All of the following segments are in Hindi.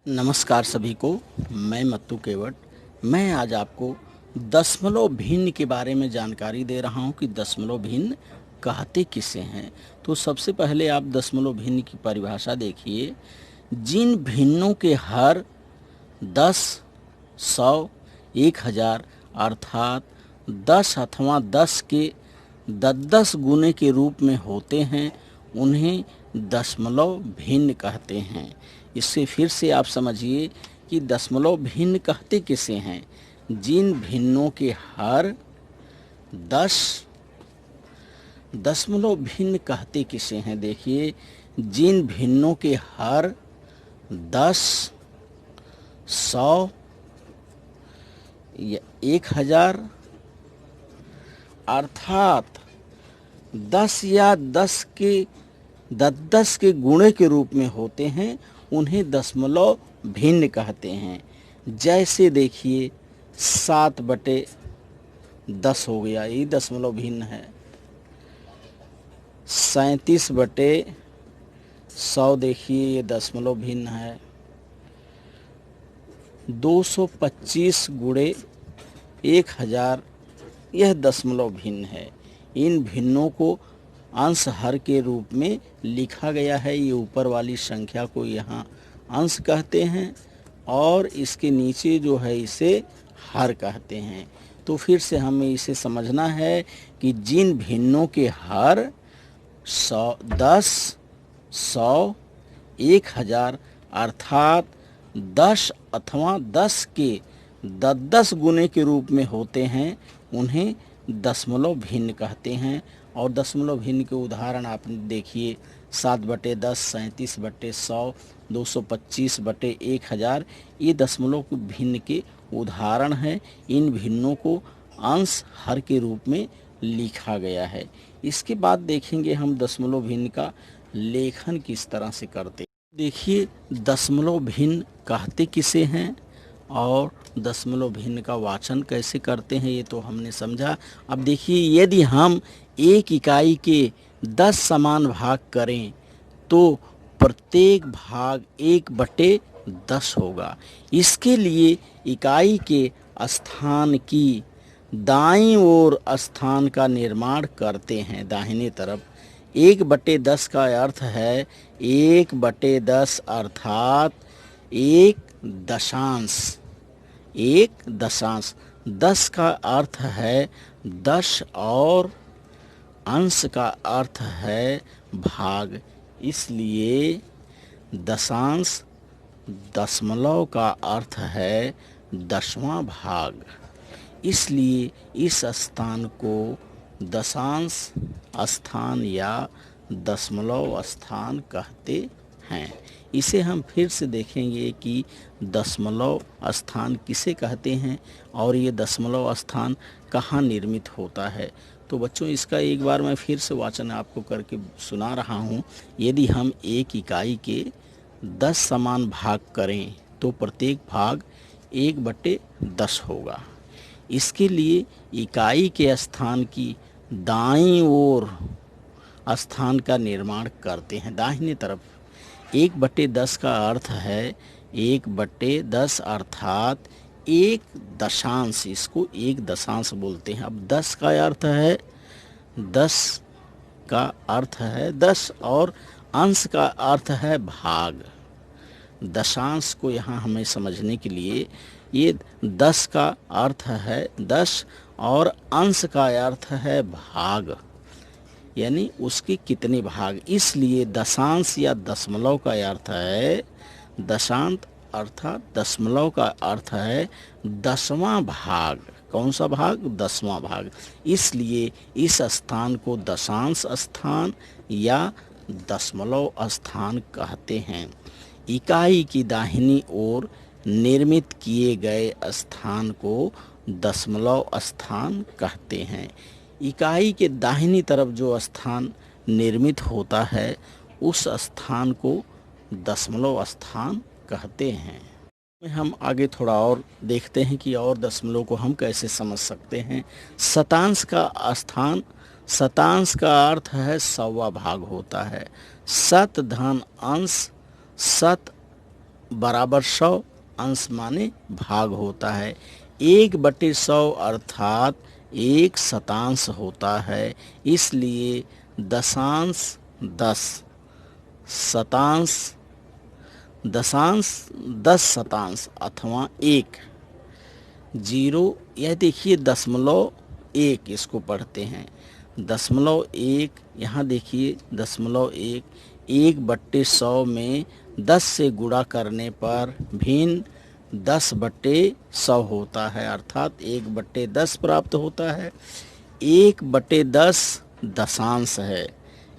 नमस्कार सभी को, मैं मत्तू केवट। मैं आज आपको दशमलव भिन्न के बारे में जानकारी दे रहा हूं कि दशमलव भिन्न कहते किसे हैं। तो सबसे पहले आप दशमलव भिन्न की परिभाषा देखिए। जिन भिन्नों के हर 10, 100, 1000 अर्थात 10 अथवा 10 के 10 गुने के रूप में होते हैं, उन्हें दशमलव भिन्न कहते हैं। इससे फिर से आप समझिए कि दशमलव भिन्न कहते किसे हैं। जिन भिन्नों के हर 10 दशमलव भिन्न कहते किसे हैं। देखिए, जिन भिन्नों के हर 10, 100 या 1000 अर्थात 10 या 10 के गुणे के रूप में होते हैं, उन्हें दशमलव भिन्न कहते हैं। जैसे देखिए 7/10 हो गया, ये दशमलव भिन्न है। 37/100 देखिए, ये दशमलव भिन्न है। 225 गुणे 1000 यह दशमलव भिन्न है। इन भिन्नों को अंश हर के रूप में लिखा गया है। ये ऊपर वाली संख्या को यहाँ अंश कहते हैं और इसके नीचे जो है इसे हर कहते हैं। तो फिर से हमें इसे समझना है कि जिन भिन्नों के हर 10, 100, 1000 अर्थात 10 अथवा 10 के 10 गुने के रूप में होते हैं, उन्हें दशमलव भिन्न कहते हैं। और दशमलव भिन्न के उदाहरण आपने देखिए 7/10, 37/100, 225/1000 ये दशमलव भिन्न के उदाहरण हैं। इन भिन्नों को अंश हर के रूप में लिखा गया है। इसके बाद देखेंगे हम दशमलव भिन्न का लेखन किस तरह से करते हैं। देखिए, दशमलव भिन्न कहते किसे हैं और दशमलव भिन्न का वाचन कैसे करते हैं, ये तो हमने समझा। अब देखिए, यदि हम एक इकाई के 10 समान भाग करें तो प्रत्येक भाग 1/10 होगा। इसके लिए इकाई के स्थान की दाईं ओर स्थान का निर्माण करते हैं। दाहिने तरफ 1/10 का अर्थ है 1/10 अर्थात 1 दशांश। 10 का अर्थ है 10 और अंश का अर्थ है भाग, इसलिए दशांश दशमलव का अर्थ है 10वां भाग। इसलिए इस स्थान को दशांश स्थान या दशमलव स्थान कहते हैं। इसे हम फिर से देखेंगे कि दशमलव स्थान किसे कहते हैं और ये दशमलव स्थान कहाँ निर्मित होता है। तो बच्चों, इसका एक बार मैं फिर से वाचन आपको करके सुना रहा हूँ। यदि हम एक इकाई के 10 समान भाग करें तो प्रत्येक भाग 1/10 होगा। इसके लिए इकाई के स्थान की दाईं ओर स्थान का निर्माण करते हैं। दाहिने तरफ 1/10 का अर्थ है 1/10 अर्थात 1 दशांश, इसको 1 दशांश बोलते हैं। अब 10 का अर्थ है 10 और अंश का अर्थ है भाग। दशांश को यहाँ हमें समझने के लिए ये 10 का अर्थ है 10 और अंश का अर्थ है भाग, यानी उसके कितने भाग। इसलिए दशांश या दशमलव का अर्थ है दशांश अर्थात दशमलव का अर्थ है 10वां भाग। कौन सा भाग? 10वां भाग। इसलिए इस स्थान को दशांश स्थान या दशमलव स्थान कहते हैं। इकाई की दाहिनी ओर निर्मित किए गए स्थान को दशमलव स्थान कहते हैं। इकाई के दाहिनी तरफ जो स्थान निर्मित होता है उस स्थान को दशमलव स्थान कहते हैं। हम आगे थोड़ा और देखते हैं कि और दशमलव को हम कैसे समझ सकते हैं। शतांश का स्थान, शतांश का अर्थ है सवा भाग होता है। शत धन अंश, शत बराबर 100, अंश माने भाग होता है। 1/100 अर्थात एक शतांश होता है, इसलिए दशांश 10, शतांश दशांश 10 शतांश अथवा 1, 0। यह देखिए दशमलव 1 इसको पढ़ते हैं, दशमलव 1। यहाँ देखिए दशमलव 1, 1/100 में 10 से गुणा करने पर भिन्न 10/100 होता है, अर्थात 1/10 प्राप्त होता है। 1/10 दशांश है,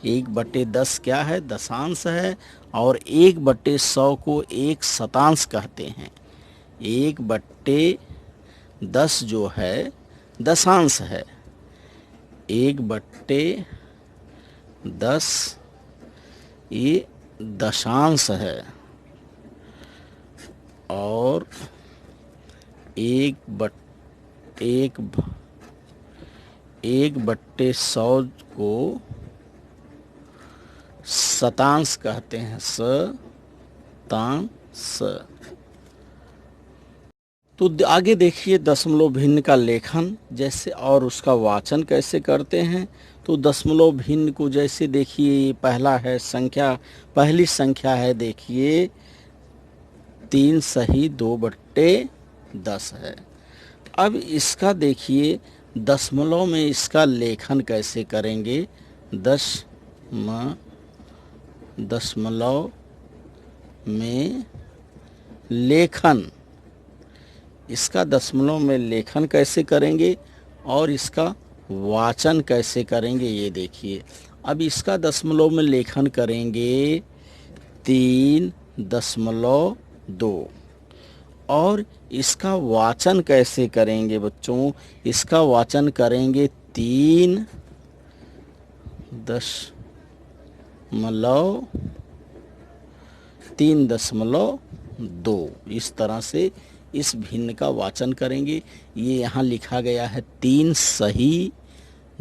1/10 क्या है? दशांश है। और 1/100 को एक शतांश कहते हैं। 1/10 जो है दशांश है, 1/10 ये दशांश है। और 1/100 को शतांश कहते हैं, शतांश। तो आगे देखिए दशमलव भिन्न का लेखन जैसे और उसका वाचन कैसे करते हैं। तो दशमलव भिन्न को जैसे देखिए, ये पहला है संख्या, पहली संख्या है देखिए 3 सही 2/10 है। अब इसका देखिए दशमलव में इसका लेखन कैसे करेंगे। दशमलव में लेखन, इसका दशमलव में लेखन कैसे करेंगे और इसका वाचन कैसे करेंगे, ये देखिए। अब इसका दशमलव में लेखन करेंगे 3.2 और इसका वाचन कैसे करेंगे बच्चों, इसका वाचन करेंगे 3.2। इस तरह से इस भिन्न का वाचन करेंगे। ये यहाँ लिखा गया है 3 सही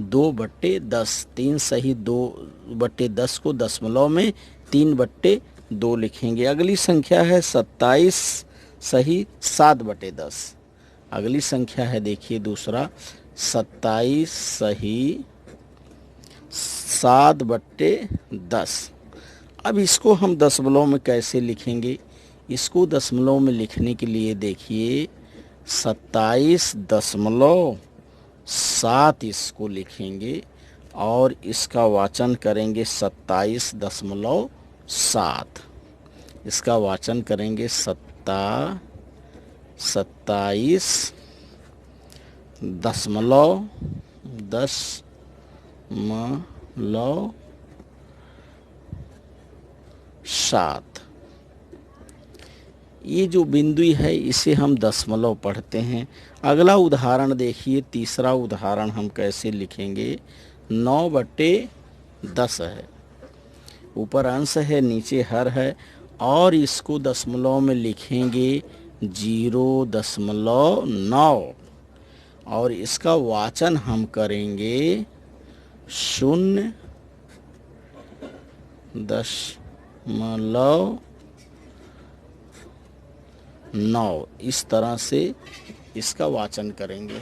2/10, 3 सही 2/10 को दशमलव में 3/2 लिखेंगे। अगली संख्या है 27 सही 7/10। अगली संख्या है देखिए दूसरा 27 सही 7/10। अब इसको हम दशमलव में कैसे लिखेंगे। इसको दशमलव में लिखने के लिए देखिए 27.7 इसको लिखेंगे और इसका वाचन करेंगे 27.7। इसका वाचन करेंगे 27.7। ये जो बिंदु है इसे हम दशमलव पढ़ते हैं। अगला उदाहरण देखिए, तीसरा उदाहरण हम कैसे लिखेंगे। 9/10 है, ऊपर अंश है नीचे हर है और इसको दशमलव में लिखेंगे 0.9 और इसका वाचन हम करेंगे 0.9। इस तरह से इसका वाचन करेंगे।